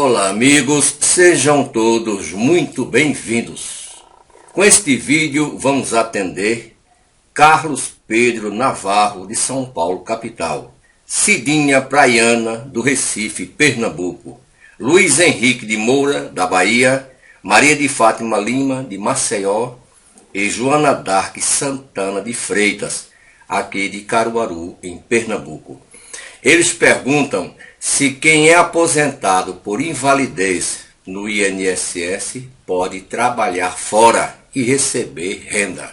Olá amigos, sejam todos muito bem-vindos. Com este vídeo vamos atender Carlos Pedro Navarro de São Paulo, capital, Cidinha Praiana do Recife, Pernambuco, Luiz Henrique de Moura da Bahia, Maria de Fátima Lima de Maceió e Joana Dark Santana de Freitas, aqui de Caruaru, em Pernambuco. Eles perguntam se quem é aposentado por invalidez no INSS pode trabalhar fora e receber renda.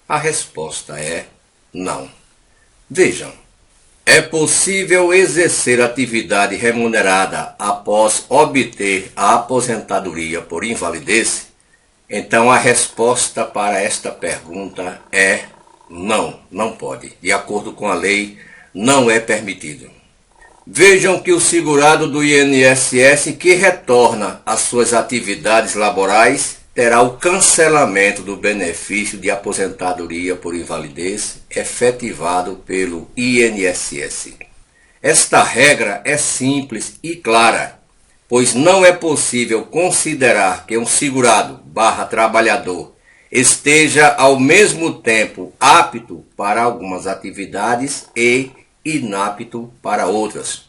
A resposta é não. Vejam, é possível exercer atividade remunerada após obter a aposentadoria por invalidez? Então a resposta para esta pergunta é não, não pode. De acordo com a lei, não é permitido. Vejam que o segurado do INSS que retorna às suas atividades laborais terá o cancelamento do benefício de aposentadoria por invalidez efetivado pelo INSS. Esta regra é simples e clara, pois não é possível considerar que um segurado/trabalhador esteja ao mesmo tempo apto para algumas atividades e inapto para outras.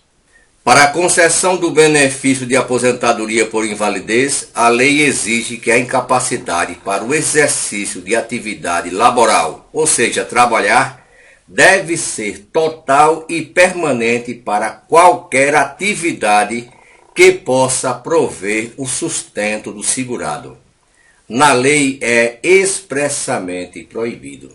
Para a concessão do benefício de aposentadoria por invalidez, a lei exige que a incapacidade para o exercício de atividade laboral, ou seja, trabalhar, deve ser total e permanente para qualquer atividade que possa prover o sustento do segurado. Na lei é expressamente proibido.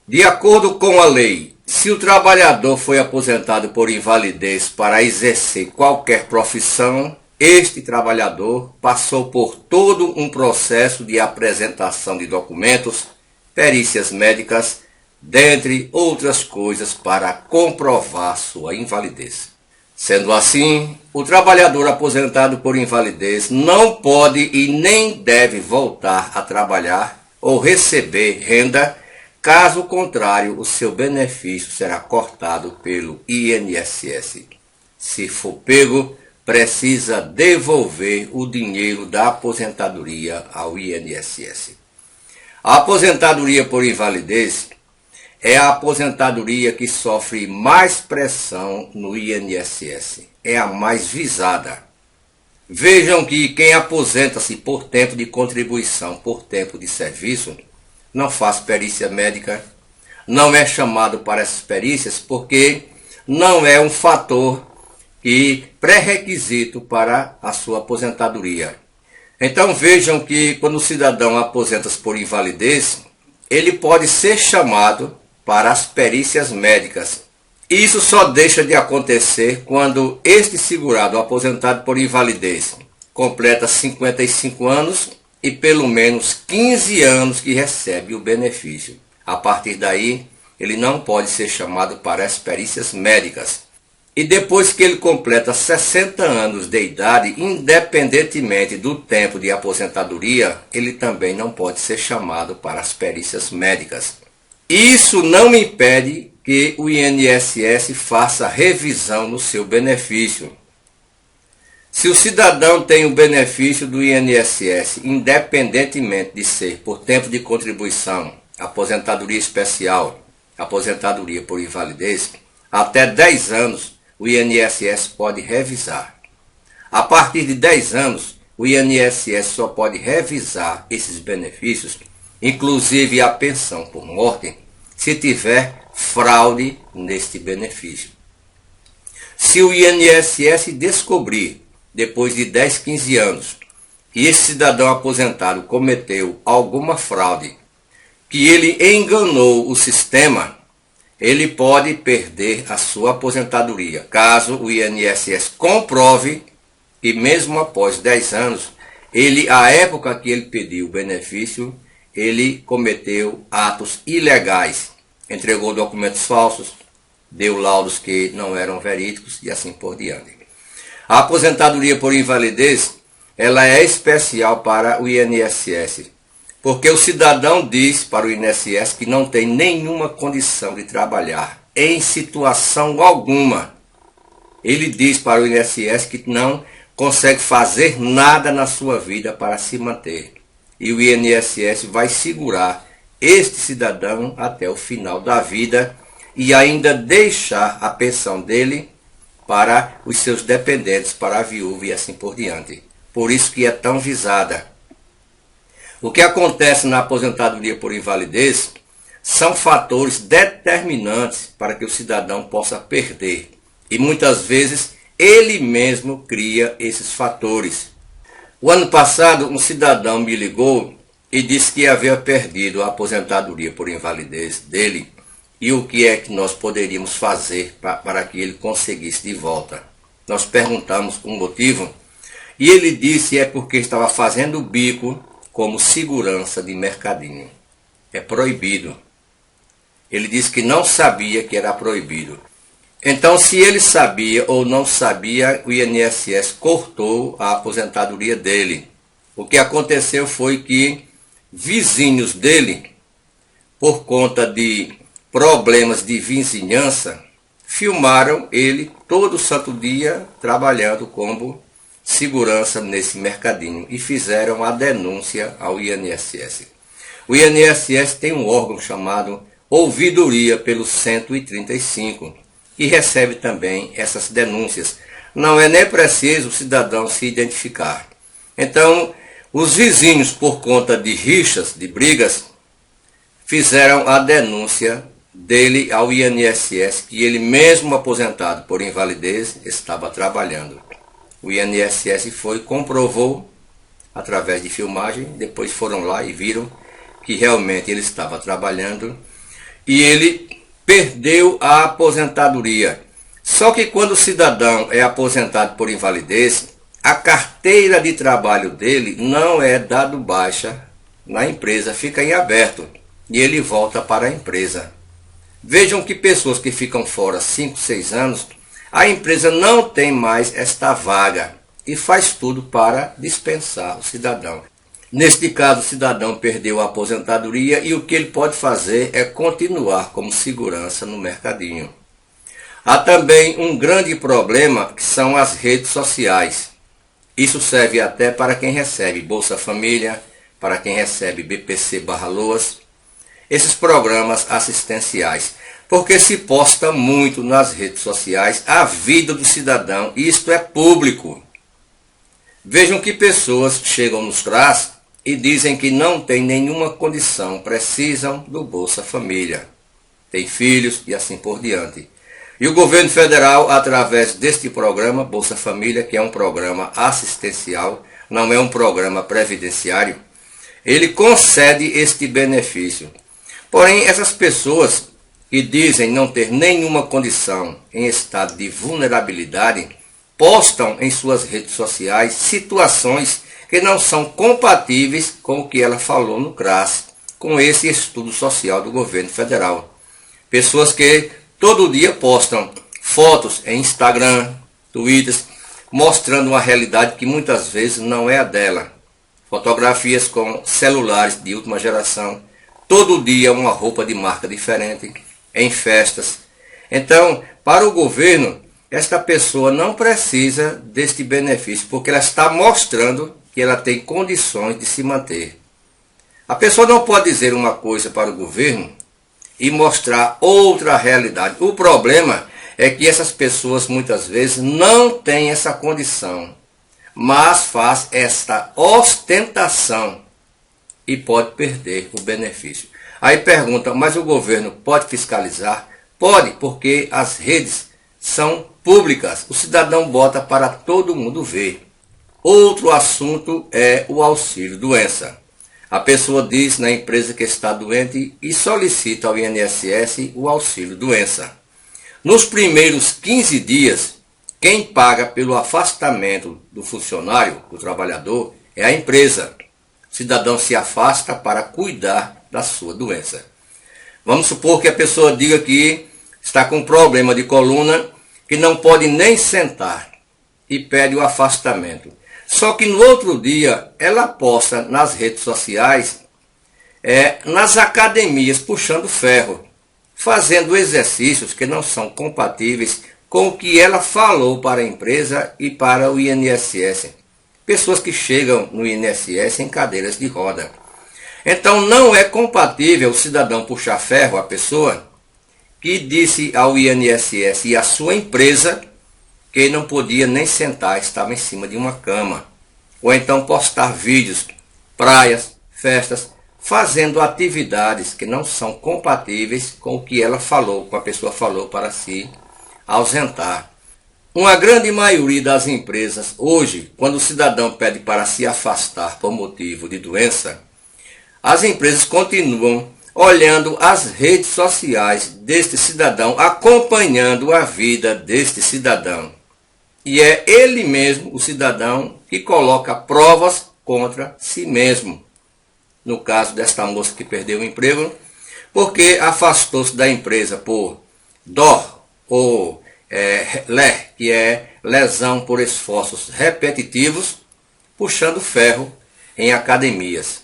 De acordo com a lei, se o trabalhador foi aposentado por invalidez para exercer qualquer profissão, este trabalhador passou por todo um processo de apresentação de documentos, perícias médicas, dentre outras coisas, para comprovar sua invalidez. Sendo assim, o trabalhador aposentado por invalidez não pode e nem deve voltar a trabalhar ou receber renda. Caso contrário, o seu benefício será cortado pelo INSS. Se for pego, precisa devolver o dinheiro da aposentadoria ao INSS. A aposentadoria por invalidez é a aposentadoria que sofre mais pressão no INSS. É a mais visada. Vejam que quem aposenta-se por tempo de contribuição, por tempo de serviço, não faz perícia médica, não é chamado para essas perícias porque não é um fator e pré-requisito para a sua aposentadoria. Então vejam que quando o cidadão aposenta-se por invalidez, ele pode ser chamado para as perícias médicas. Isso só deixa de acontecer quando este segurado aposentado por invalidez completa 55 anos e pelo menos 15 anos que recebe o benefício. A partir daí, ele não pode ser chamado para as perícias médicas. E depois que ele completa 60 anos de idade, independentemente do tempo de aposentadoria, ele também não pode ser chamado para as perícias médicas. Isso não impede que o INSS faça revisão no seu benefício. Se o cidadão tem o benefício do INSS, independentemente de ser por tempo de contribuição, aposentadoria especial, aposentadoria por invalidez, até 10 anos o INSS pode revisar. A partir de 10 anos, o INSS só pode revisar esses benefícios, inclusive a pensão por morte, se tiver fraude neste benefício. Se o INSS descobrir, depois de 10, 15 anos, que esse cidadão aposentado cometeu alguma fraude, que ele enganou o sistema, ele pode perder a sua aposentadoria, caso o INSS comprove que mesmo após 10 anos, a época que ele pediu o benefício, ele cometeu atos ilegais, entregou documentos falsos, deu laudos que não eram verídicos e assim por diante. A aposentadoria por invalidez, ela é especial para o INSS, porque o cidadão diz para o INSS que não tem nenhuma condição de trabalhar, em situação alguma. Ele diz para o INSS que não consegue fazer nada na sua vida para se manter. E o INSS vai segurar este cidadão até o final da vida e ainda deixar a pensão dele para os seus dependentes, para a viúva e assim por diante. Por isso que é tão visada. O que acontece na aposentadoria por invalidez são fatores determinantes para que o cidadão possa perder. E muitas vezes ele mesmo cria esses fatores. O ano passado um cidadão me ligou e disse que havia perdido a aposentadoria por invalidez dele e o que é que nós poderíamos fazer para que ele conseguisse de volta. Nós perguntamos o motivo e ele disse é porque estava fazendo bico como segurança de mercadinho. É proibido. Ele disse que não sabia que era proibido. Então, se ele sabia ou não sabia, o INSS cortou a aposentadoria dele. O que aconteceu foi que vizinhos dele, por conta de problemas de vizinhança, filmaram ele todo santo dia trabalhando como segurança nesse mercadinho e fizeram a denúncia ao INSS. O INSS tem um órgão chamado Ouvidoria pelo 135 e recebe também essas denúncias. Não é nem preciso o cidadão se identificar. Então, os vizinhos, por conta de rixas, de brigas, fizeram a denúncia dele ao INSS, que ele mesmo aposentado por invalidez estava trabalhando. O INSS foi, comprovou, através de filmagem, depois foram lá e viram que realmente ele estava trabalhando e ele perdeu a aposentadoria. Só que quando o cidadão é aposentado por invalidez, a carteira de trabalho dele não é dado baixa na empresa, fica em aberto e ele volta para a empresa. Vejam que pessoas que ficam fora 5, 6 anos, a empresa não tem mais esta vaga e faz tudo para dispensar o cidadão. Neste caso, o cidadão perdeu a aposentadoria e o que ele pode fazer é continuar como segurança no mercadinho. Há também um grande problema que são as redes sociais. Isso serve até para quem recebe Bolsa Família, para quem recebe BPC/LOAS, esses programas assistenciais, porque se posta muito nas redes sociais a vida do cidadão e isto é público. Vejam que pessoas chegam nos CRAS e dizem que não têm nenhuma condição, precisam do Bolsa Família, têm filhos e assim por diante. E o governo federal, através deste programa, Bolsa Família, que é um programa assistencial, não é um programa previdenciário, ele concede este benefício. Porém, essas pessoas que dizem não ter nenhuma condição em estado de vulnerabilidade, postam em suas redes sociais situações que não são compatíveis com o que ela falou no CRAS, com esse estudo social do governo federal. Pessoas que todo dia postam fotos em Instagram, Twitter, mostrando uma realidade que muitas vezes não é a dela. Fotografias com celulares de última geração, todo dia uma roupa de marca diferente, em festas. Então, para o governo, esta pessoa não precisa deste benefício, porque ela está mostrando que ela tem condições de se manter. A pessoa não pode dizer uma coisa para o governo e mostrar outra realidade. O problema é que essas pessoas muitas vezes não têm essa condição, mas faz esta ostentação e pode perder o benefício. Aí pergunta, mas o governo pode fiscalizar? Pode, porque as redes são públicas. O cidadão bota para todo mundo ver. Outro assunto é o auxílio-doença. A pessoa diz na empresa que está doente e solicita ao INSS o auxílio-doença. Nos primeiros 15 dias, quem paga pelo afastamento do funcionário, do trabalhador, é a empresa. O cidadão se afasta para cuidar da sua doença. Vamos supor que a pessoa diga que está com problema de coluna, que não pode nem sentar e pede o afastamento. Só que no outro dia ela posta nas redes sociais, nas academias, puxando ferro, fazendo exercícios que não são compatíveis com o que ela falou para a empresa e para o INSS. Pessoas que chegam no INSS em cadeiras de roda. Então não é compatível o cidadão puxar ferro à pessoa que disse ao INSS e à sua empresa que não podia nem sentar, estava em cima de uma cama. Ou então postar vídeos, praias, festas, fazendo atividades que não são compatíveis com o que ela falou, com a pessoa falou para se ausentar. Uma grande maioria das empresas hoje, quando o cidadão pede para se afastar por motivo de doença, as empresas continuam olhando as redes sociais deste cidadão, acompanhando a vida deste cidadão. E é ele mesmo, o cidadão, que coloca provas contra si mesmo. No caso desta moça que perdeu o emprego, porque afastou-se da empresa por dor ou que é lesão por esforços repetitivos, puxando ferro em academias.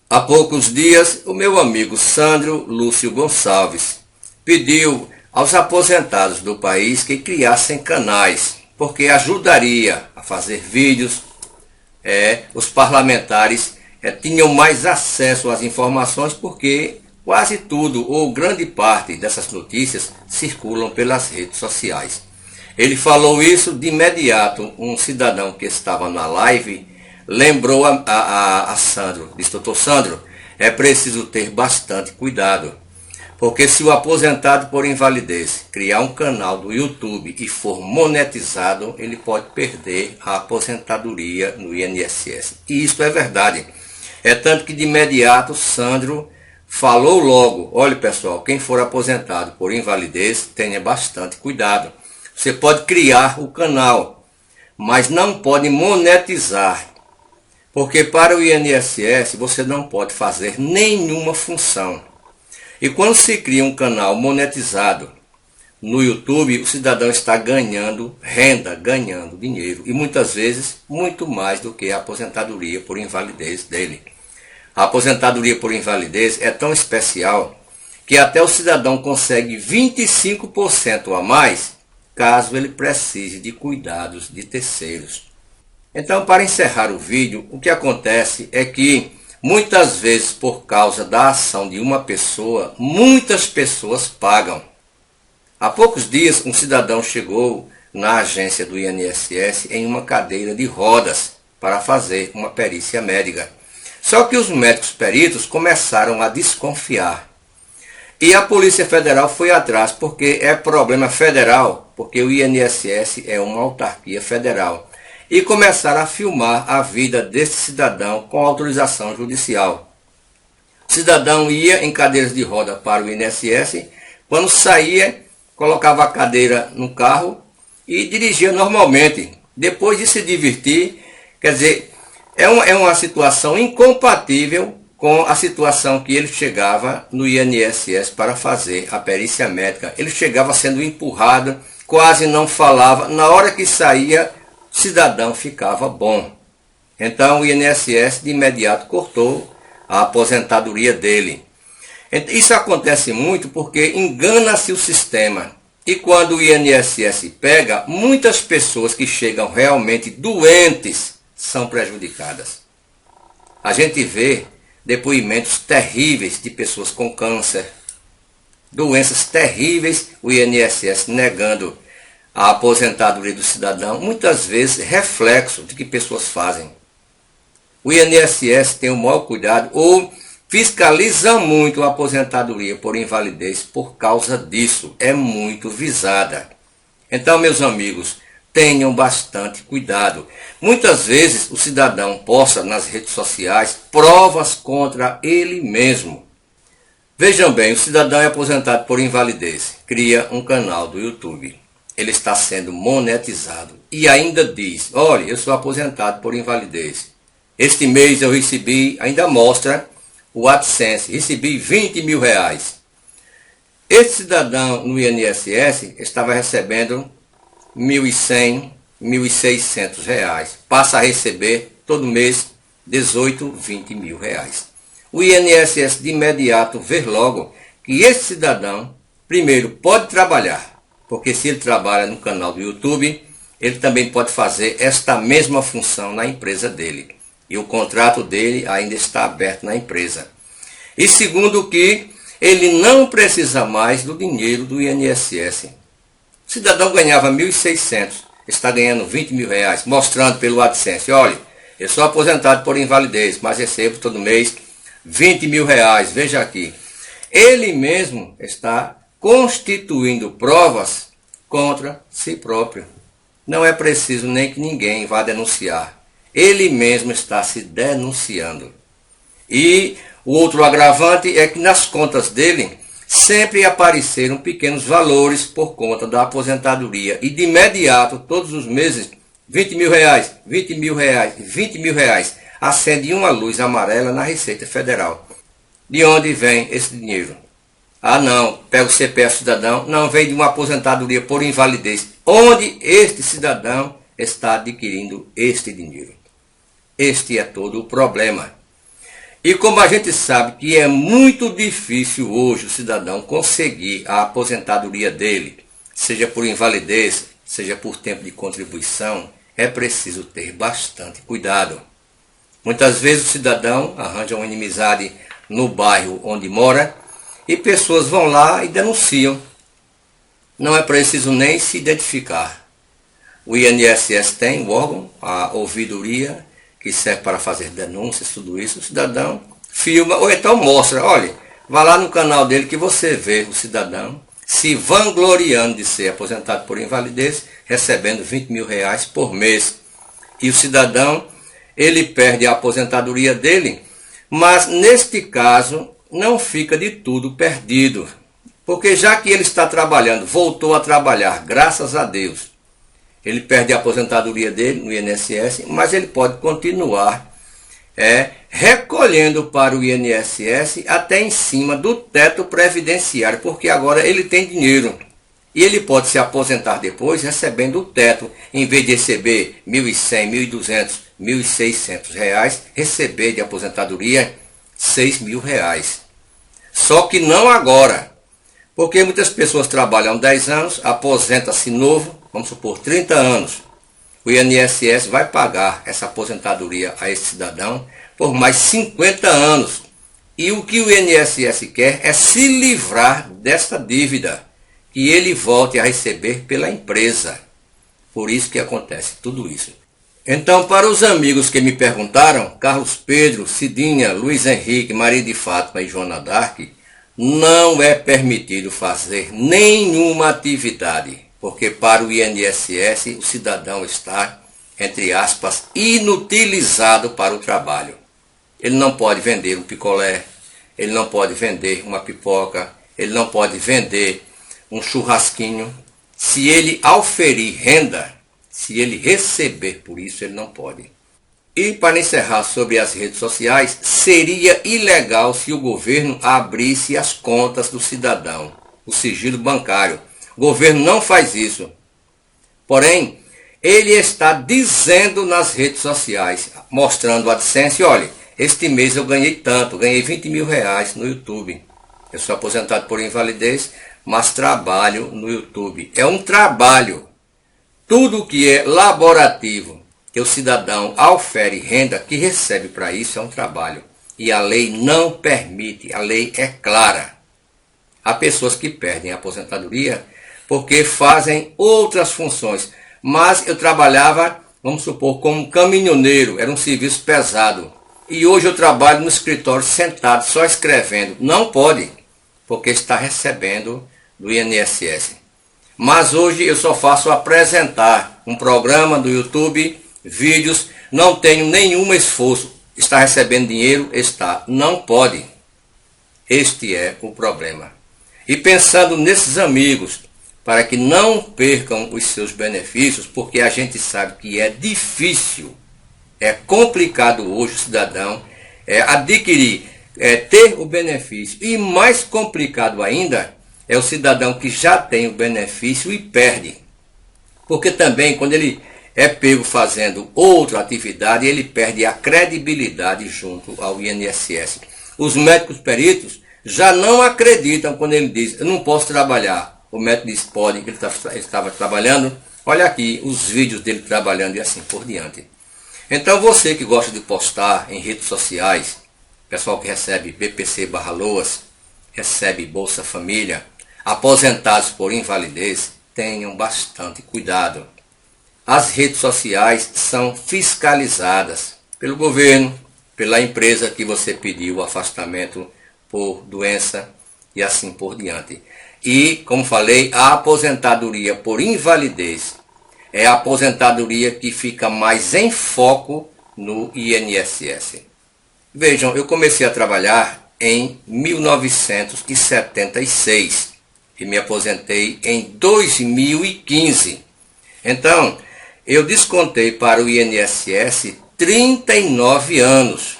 Há poucos dias, o meu amigo Sandro Lúcio Gonçalves pediu aos aposentados do país que criassem canais, porque ajudaria a fazer vídeos. Os parlamentares tinham mais acesso às informações, porque quase tudo ou grande parte dessas notícias circulam pelas redes sociais. Ele falou isso de imediato. Um cidadão que estava na live lembrou a Sandro, disse: doutor Sandro, é preciso ter bastante cuidado, porque se o aposentado por invalidez criar um canal do YouTube e for monetizado, ele pode perder a aposentadoria no INSS. E isso é verdade. É tanto que de imediato Sandro falou logo: olha pessoal, quem for aposentado por invalidez, tenha bastante cuidado. Você pode criar o canal, mas não pode monetizar. Porque para o INSS você não pode fazer nenhuma função. E quando se cria um canal monetizado no YouTube, o cidadão está ganhando renda, ganhando dinheiro. E muitas vezes muito mais do que a aposentadoria por invalidez dele. A aposentadoria por invalidez é tão especial que até o cidadão consegue 25% a mais caso ele precise de cuidados de terceiros. Então, para encerrar o vídeo, o que acontece é que muitas vezes, por causa da ação de uma pessoa, muitas pessoas pagam. Há poucos dias, um cidadão chegou na agência do INSS em uma cadeira de rodas para fazer uma perícia médica. Só que os médicos peritos começaram a desconfiar. E a Polícia Federal foi atrás, porque é problema federal, porque o INSS é uma autarquia federal. E começaram a filmar a vida desse cidadão com autorização judicial. O cidadão ia em cadeiras de roda para o INSS, quando saía, colocava a cadeira no carro e dirigia normalmente. Depois de se divertir, quer dizer, é uma situação incompatível com a situação que ele chegava no INSS para fazer a perícia médica. Ele chegava sendo empurrado, quase não falava. Na hora que saía, o cidadão ficava bom. Então o INSS de imediato cortou a aposentadoria dele. Isso acontece muito porque engana-se o sistema. E quando o INSS pega, muitas pessoas que chegam realmente doentes são prejudicadas. A gente vê depoimentos terríveis de pessoas com câncer, doenças terríveis, o INSS negando a aposentadoria do cidadão, muitas vezes reflexo de que pessoas fazem. O INSS tem o maior cuidado ou fiscaliza muito a aposentadoria por invalidez por causa disso, é muito visada. Então, meus amigos, tenham bastante cuidado. Muitas vezes o cidadão posta nas redes sociais provas contra ele mesmo. Vejam bem, o cidadão é aposentado por invalidez, cria um canal do YouTube. Ele está sendo monetizado e ainda diz: olha, eu sou aposentado por invalidez. Este mês eu recebi, ainda mostra o AdSense, recebi 20 mil reais. Esse cidadão no INSS estava recebendo 1.100, 1.600 reais. Passa a receber todo mês 18, 20 mil reais. O INSS de imediato vê logo que esse cidadão, primeiro, pode trabalhar, porque se ele trabalha no canal do YouTube, ele também pode fazer esta mesma função na empresa dele. E o contrato dele ainda está aberto na empresa. E segundo que ele não precisa mais do dinheiro do INSS. O cidadão ganhava 1.600, está ganhando 20 mil reais, mostrando pelo AdSense, olha, eu sou aposentado por invalidez, mas recebo todo mês 20 mil reais, veja aqui. Ele mesmo está constituindo provas contra si próprio. Não é preciso nem que ninguém vá denunciar. Ele mesmo está se denunciando. E o outro agravante é que nas contas dele sempre apareceram pequenos valores por conta da aposentadoria. E de imediato, todos os meses, 20 mil reais, 20 mil reais, 20 mil reais. Acende uma luz amarela na Receita Federal. De onde vem esse dinheiro? Ah não, pega o CPF cidadão, não, vem de uma aposentadoria por invalidez. Onde este cidadão está adquirindo este dinheiro? Este é todo o problema. E como a gente sabe que é muito difícil hoje o cidadão conseguir a aposentadoria dele, seja por invalidez, seja por tempo de contribuição, é preciso ter bastante cuidado. Muitas vezes o cidadão arranja uma inimizade no bairro onde mora e pessoas vão lá e denunciam. Não é preciso nem se identificar. O INSS tem o órgão, a ouvidoria, que serve para fazer denúncias, tudo isso. O cidadão filma ou então mostra, olha, vá lá no canal dele que você vê o cidadão se vangloriando de ser aposentado por invalidez, recebendo 20 mil reais por mês. E o cidadão, ele perde a aposentadoria dele, mas neste caso não fica de tudo perdido. Porque já que ele está trabalhando, voltou a trabalhar, graças a Deus, ele perde a aposentadoria dele no INSS, mas ele pode continuar recolhendo para o INSS até em cima do teto previdenciário, porque agora ele tem dinheiro. E ele pode se aposentar depois recebendo o teto, em vez de receber 1.100, 1.200, 1.600 reais, receber de aposentadoria 6 mil reais. Só que não agora, porque muitas pessoas trabalham 10 anos, aposenta-se novo, vamos supor 30 anos. O INSS vai pagar essa aposentadoria a esse cidadão por mais 50 anos. E o que o INSS quer é se livrar dessa dívida e ele volte a receber pela empresa. Por isso que acontece tudo isso. Então, para os amigos que me perguntaram, Carlos Pedro, Cidinha, Luiz Henrique, Maria de Fátima e Joana Dark, não é permitido fazer nenhuma atividade, porque para o INSS o cidadão está, entre aspas, inutilizado para o trabalho. Ele não pode vender um picolé, ele não pode vender uma pipoca, ele não pode vender um churrasquinho. Se ele auferir renda, se ele receber por isso, ele não pode. E para encerrar sobre as redes sociais, seria ilegal se o governo abrisse as contas do cidadão, o sigilo bancário. O governo não faz isso. Porém, ele está dizendo nas redes sociais, mostrando o AdSense, olha, este mês eu ganhei tanto, ganhei 20 mil reais no YouTube. Eu sou aposentado por invalidez, mas trabalho no YouTube. É um trabalho. Tudo que é laborativo, que o cidadão aufere renda, que recebe para isso, é um trabalho. E a lei não permite, a lei é clara. Há pessoas que perdem a aposentadoria porque fazem outras funções. Mas eu trabalhava, vamos supor, como caminhoneiro, era um serviço pesado. E hoje eu trabalho no escritório sentado, só escrevendo. Não pode, porque está recebendo do INSS. Mas hoje eu só faço apresentar um programa do YouTube, vídeos, não tenho nenhum esforço. Está recebendo dinheiro? Está. Não pode. Este é o problema. E pensando nesses amigos, para que não percam os seus benefícios, porque a gente sabe que é difícil, é complicado hoje o cidadão adquirir, ter o benefício. E mais complicado ainda é o cidadão que já tem o benefício e perde. Porque também quando ele é pego fazendo outra atividade, ele perde a credibilidade junto ao INSS. Os médicos peritos já não acreditam quando ele diz, eu não posso trabalhar. o médico disse pode, que ele estava trabalhando. Olha aqui os vídeos dele trabalhando e assim por diante. Então você que gosta de postar em redes sociais, pessoal que recebe BPC/LOAS, recebe Bolsa Família, aposentados por invalidez, tenham bastante cuidado. As redes sociais são fiscalizadas pelo governo, pela empresa que você pediu o afastamento por doença e assim por diante. E, como falei, a aposentadoria por invalidez é a aposentadoria que fica mais em foco no INSS. Vejam, eu comecei a trabalhar em 1976 e me aposentei em 2015. Então, eu descontei para o INSS 39 anos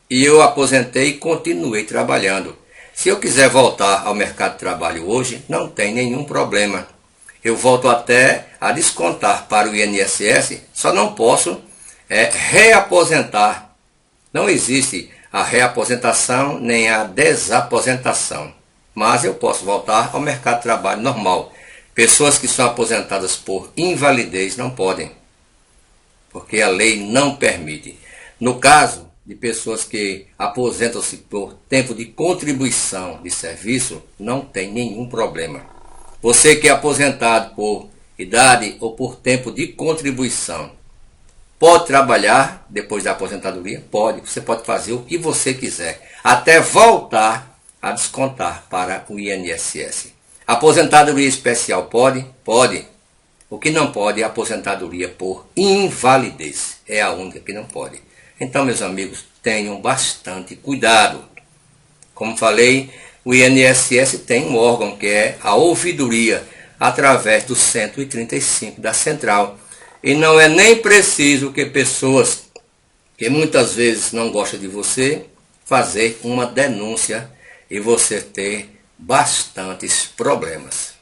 e eu aposentei e continuei trabalhando. Se eu quiser voltar ao mercado de trabalho hoje, não tem nenhum problema. Eu volto até a descontar para o INSS, só não posso reaposentar. Não existe a reaposentação nem a desaposentação. Mas eu posso voltar ao mercado de trabalho normal. Pessoas que são aposentadas por invalidez não podem, porque a lei não permite. No caso de pessoas que aposentam-se por tempo de contribuição de serviço, não tem nenhum problema. Você que é aposentado por idade ou por tempo de contribuição, pode trabalhar depois da aposentadoria? Pode. Você pode fazer o que você quiser, até voltar a descontar para o INSS. Aposentadoria especial pode? Pode. O que não pode é aposentadoria por invalidez. É a única que não pode. Então, meus amigos, tenham bastante cuidado. Como falei, o INSS tem um órgão que é a ouvidoria, através do 135 da central. E não é nem preciso que pessoas que muitas vezes não gostam de você, fazer uma denúncia e você ter bastantes problemas.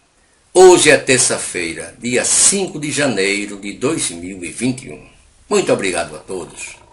Hoje é terça-feira, dia 5 de janeiro de 2021. Muito obrigado a todos.